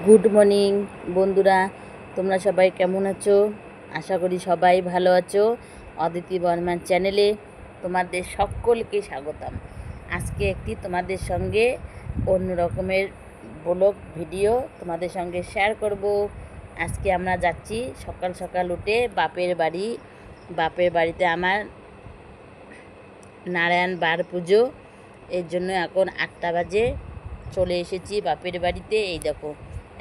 Good morning বন্ধুরা, তোমরা সবাই কেমন আছো? আশা করি সবাই ভালো আছো। অদিতি বর্মার চ্যানেলে তোমাদের সকলকে স্বাগতম। আজকে একটি তোমাদের সঙ্গে অন্য রকমের ব্লগ ভিডিও তোমাদের সঙ্গে শেয়ার করব। আজকে আমরা যাচ্ছি সকাল সকাল উঠে বাপের বাড়িতে আমার নারায়ণ বার পুজো। এর জন্য এখন 8টা বাজে চলে এসেছি বাপের বাড়িতে। এই দেখো,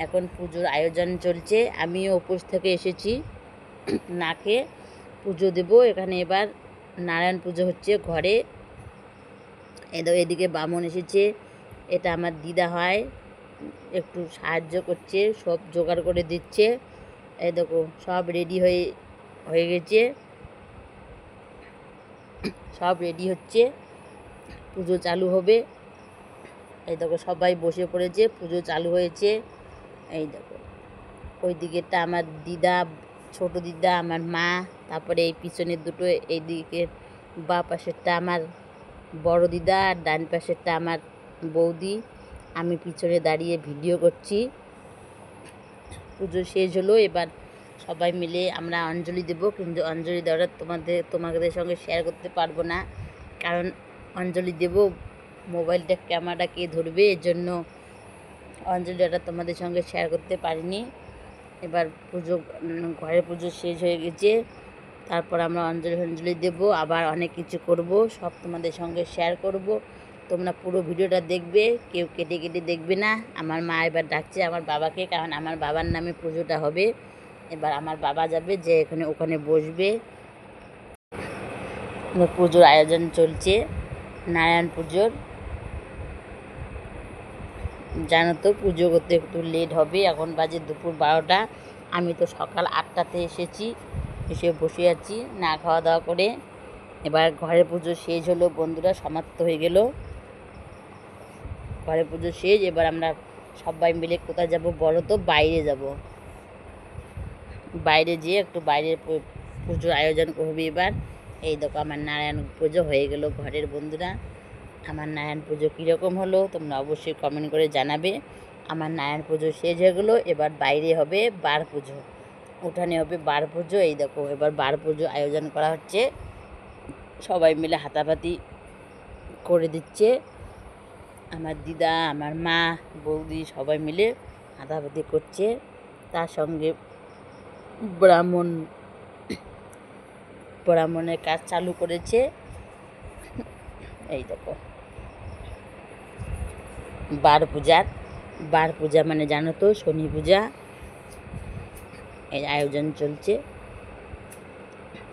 এখন পুজোর আয়োজন চলছে। আমিও উপোস থেকে এসেছি, না খেয়ে পুজো দেব। এখানে এবার নারায়ণ পুজো হচ্ছে ঘরে। এদিকে বামন এসেছে, এটা আমার দিদা হয়, একটু সাহায্য করছে, সব জোগাড় করে দিচ্ছে। এই দেখো, সব রেডি হয়ে গেছে, সব রেডি হচ্ছে, পুজো চালু হবে। এই দেখো, সবাই বসে পড়েছে, পুজো চালু হয়েছে। এই দেখো, ওই দিকেরটা আমার দিদা, ছোট দিদা, আমার মা, তারপরে এই পিছনের দুটো, এই দিকে বা পাশেরটা আমার বড় দিদা, আর ডান পাশেরটা আমার বৌদি। আমি পিছনে দাঁড়িয়ে ভিডিও করছি। পুজো শেষ হলো, এবার সবাই মিলে আমরা অঞ্জলি দেব, কিন্তু অঞ্জলি দেওয়াটা তোমাদের সঙ্গে শেয়ার করতে পারবো না, কারণ অঞ্জলি দেব মোবাইলটা, ক্যামেরাটা কে ধরবে, এর জন্য অঞ্জলি দেওয়াটা তোমাদের সঙ্গে শেয়ার করতে পারিনি। এবার ঘরের পুজো শেষ হয়ে গেছে, তারপর আমরা অঞ্জলি দেব, আবার অনেক কিছু করব, সব তোমাদের সঙ্গে শেয়ার করব। তোমরা পুরো ভিডিওটা দেখবে, কেউ কেটে কেটে দেখবে না। আমার মা এবার ডাকছে আমার বাবাকে, কারণ আমার বাবার নামে পুজোটা হবে। এবার আমার বাবা যাবে, যে ওখানে বসবে। পুজোর আয়োজন চলছে, নারায়ণ পুজোর। জানো তো, পুজো করতে একটু লেট হবে। এখন বাজে দুপুর 12টা। আমি তো সকাল 8টাতে এসে বসে আছি না খাওয়া দাওয়া করে। এবার ঘরের পুজো শেষ হলো বন্ধুরা, সমাপ্ত হয়ে গেল ঘরের পুজো শেষ। এবার আমরা সবাই মিলে কোথায় যাব বলো তো? বাইরে যাব। বাইরে যেয়ে একটু বাইরের পুজোর আয়োজন করবে এবার। এই দেখো, আমার নারায়ণ পুজো হয়ে গেল ঘরের বন্ধুরা। আমার নারায়ণ পুজো কীরকম হলো তোমরা অবশ্যই কমেন্ট করে জানাবে। আমার নারায়ণ পুজো শেষ হয়ে গেলো, এবার বাইরে হবে বার পুজো, উঠানে হবে বার পুজো। এই দেখো, এবার বার পুজো আয়োজন করা হচ্ছে, সবাই মিলে হাতাপাতি করে দিচ্ছে। আমার দিদা, আমার মা, বৌদি সবাই মিলে হাতাপাতি করছে। তার সঙ্গে ব্রাহ্মণের কাজ চালু করেছে। এই দেখো, বার পূজা মানে জানো তো, শনি পূজা। এই আয়োজন চলছে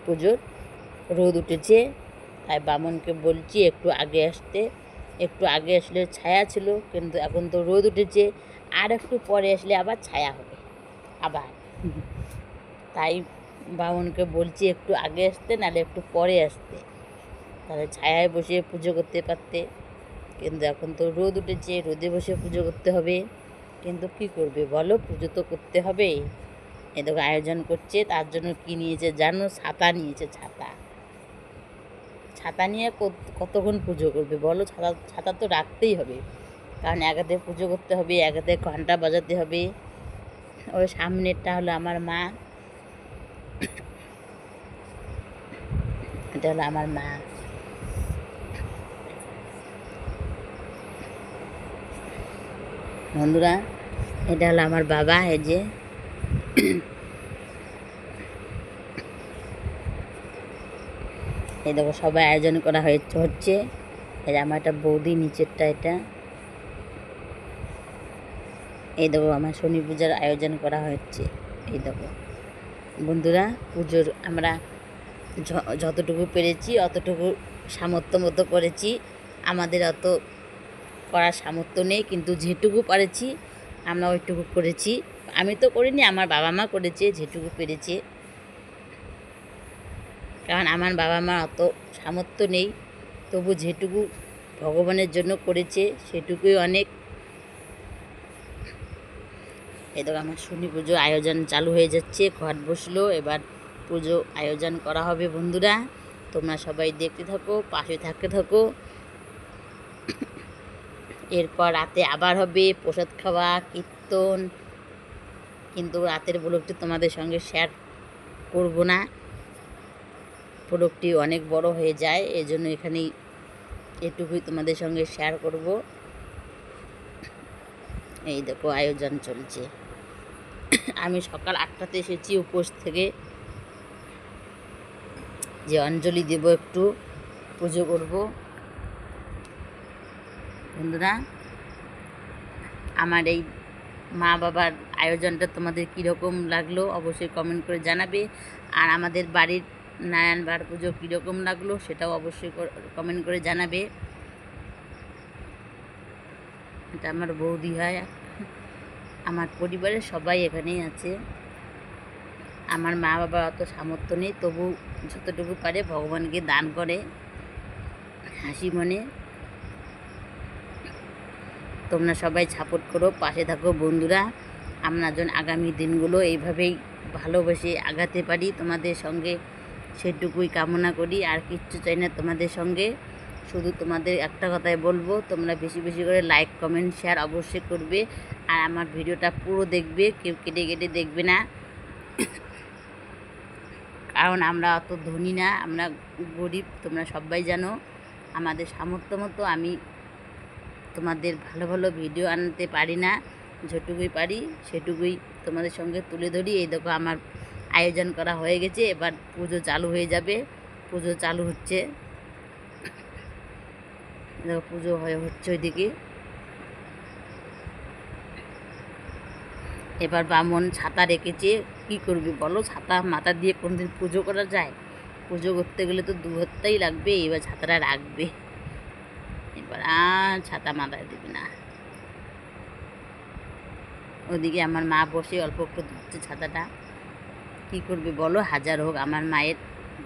পুজোর। রোদ উঠেছে, তাই বামনকে বলছি একটু আগে আসতে। একটু আগে আসলে ছায়া ছিল, কিন্তু এখন তো রোদ উঠেছে, আর একটু পরে আসলে আবার ছায়া হবে আবার। তাই বামনকে বলছি একটু আগে আসতে, নাহলে একটু পরে আসতে, তাহলে ছায়ায় বসে পুজো করতে পারতে। কিন্তু এখন তো রোদ উঠেছে, রোদে বসে পুজো করতে হবে, কিন্তু কি করবে বলো, পুজো তো করতে হবে। এদিকে আয়োজন করছে, তার জন্য কি নিয়েছে জানো? ছাতা নিয়েছে। ছাতা নিয়ে কতক্ষণ পুজো করবে বলো? ছাতা তো রাখতেই হবে, কারণ এক হাতে পুজো করতে হবে, এক হাতে ঘন্টা বাজাতে হবে। ওই সামনেরটা হলো আমার মা, এটা হলো আমার মা। বন্ধুরা, এটা হলো আমার বাবা। এই যে এই দেখো, সবাই আয়োজন করা হচ্ছে। এই আমার একটা বৌদি, নিচেরটা এটা। এই দেখো, আমার শনি পূজার আয়োজন করা হচ্ছে। এই দেখো বন্ধুরা, পুজোর আমরা যতটুকু পেরেছি অতটুকু সামর্থ্য মতো করেছি। আমাদের অত করার সামর্থ্য নেই, কিন্তু যেটুকু পারেছি আমরা ওইটুকু করেছি। আমি তো করিনি, আমার বাবা মা করেছে যেটুকু পেরেছে, কারণ আমার বাবা মা অত সামর্থ্য নেই। তবু যেটুকু ভগবানের জন্য করেছে সেটুকুই অনেক। এই দেখো, আমার শনি পুজো আয়োজন চালু হয়ে যাচ্ছে, ঘট বসলো, এবার পুজো আয়োজন করা হবে বন্ধুরা। তোমরা সবাই দেখতে থাকো, পাশে থাকতে থাকো। এরপর রাতে আবার হবে প্রসাদ খাওয়া, কীর্তন, কিন্তু রাতের ব্লগটি তোমাদের সঙ্গে শেয়ার করব না, ব্লগটি অনেক বড় হয়ে যায়, এজন্য এখানেই এটুকুই তোমাদের সঙ্গে শেয়ার করব। এই দেখো আয়োজন চলছে। আমি সকাল 8টাতে এসেছি উপোস থেকে, যে অঞ্জলি দেব, একটু পুজো করব। বন্ধুরা, আমার এই মা বাবার আয়োজনটা তোমাদের কীরকম লাগলো অবশ্যই কমেন্ট করে জানাবে। আর আমাদের বাড়ির নারায়ণবার পুজো কীরকম লাগলো সেটাও অবশ্যই কমেন্ট করে জানাবে। এটা আমার বৌদি হয়, আমার পরিবারের সবাই এখানেই আছে। আমার মা বাবার অত সামর্থ্য নেই, তবু যতটুকু পারে ভগবানকে দান করে হাসি মনে। তোমরা সবাই সাপোর্ট করো, পাশে থাকো বন্ধুরা। আমরা যেন আগামী দিনগুলো এইভাবেই ভালোবেসে আগাতে পারি তোমাদের সঙ্গে, সেটুকুই কামনা করি। আর কিচ্ছু চাই না তোমাদের সঙ্গে, শুধু তোমাদের একটা কথাই বলবো, তোমরা বেশি বেশি করে লাইক কমেন্ট শেয়ার অবশ্যই করবে। আর আমার ভিডিওটা পুরো দেখবে, কেউ কেটে কেটে দেখবে না, কারণ আমরা অত ধনী না, আমরা গরিব, তোমরা সবাই জানো। আমাদের সামর্থ্য মতো আমি তোমাদের ভালো ভালো ভিডিও আনতে পারি না, যেটুকুই পারি সেটুকুই তোমাদের সঙ্গে তুলে ধরি। এই দেখো আমার আয়োজন করা হয়ে গেছে, এবার পুজো চালু হয়ে যাবে। পুজো চালু হচ্ছে, দেখো পুজো হচ্ছে ওইদিকে। এবার ব্রাহ্মণ ছাতা রেখেছে, কি করবি বলো, ছাতা মাথা দিয়ে কোনদিন পুজো করা যায়? পুজো করতে গেলে তো 2 হাতটাই লাগবে, এবার ছাতাটা রাখবে, এবার আর ছাতা মাথায় দেবে না। ওদিকে আমার মা বসে অল্প একটু ধরছে ছাতাটা, কি করবে বলো, হাজার হোক আমার মায়ের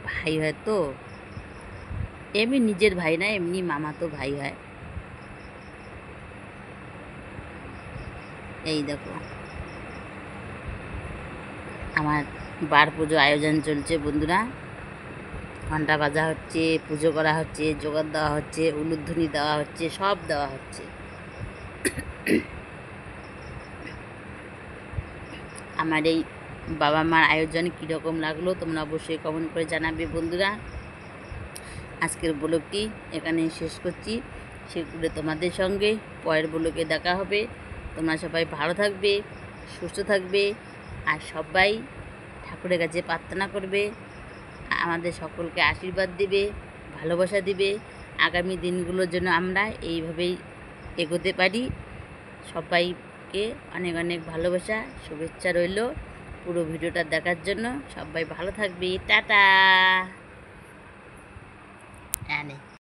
ভাই হয় তো, এমনি নিজের ভাই না, এমনি মামা তো ভাই হয়। এই দেখো আমার বার পুজো আয়োজন চলছে বন্ধুরা, ঘন্টা বাজা হচ্ছে, পুজো করা হচ্ছে, জোগাড় দেওয়া হচ্ছে, উলুধ্বনি দেওয়া হচ্ছে, সব দেওয়া হচ্ছে। আমার এই বাবা মার আয়োজন কীরকম লাগলো তোমরা অবশ্যই কমেন্ট করে জানাবে বন্ধুরা। আজকের ব্লগটি এখানে শেষ করছি, সেগুলো তোমাদের সঙ্গে পরের ব্লগে দেখা হবে। তোমরা সবাই ভালো থাকবে, সুস্থ থাকবে, আর সবাই ঠাকুরের কাছে প্রার্থনা করবে, আমাদের সকলকে আশীর্বাদ দিবে, ভালোবাসা দিবে। আগামী দিনগুলোর জন্য আমরা এইভাবেই এগোতে পারি। সবাইকে অনেক অনেক ভালোবাসা, শুভেচ্ছা রইল। পুরো ভিডিওটা দেখার জন্য সবাই ভালো থাকবে, টাটা।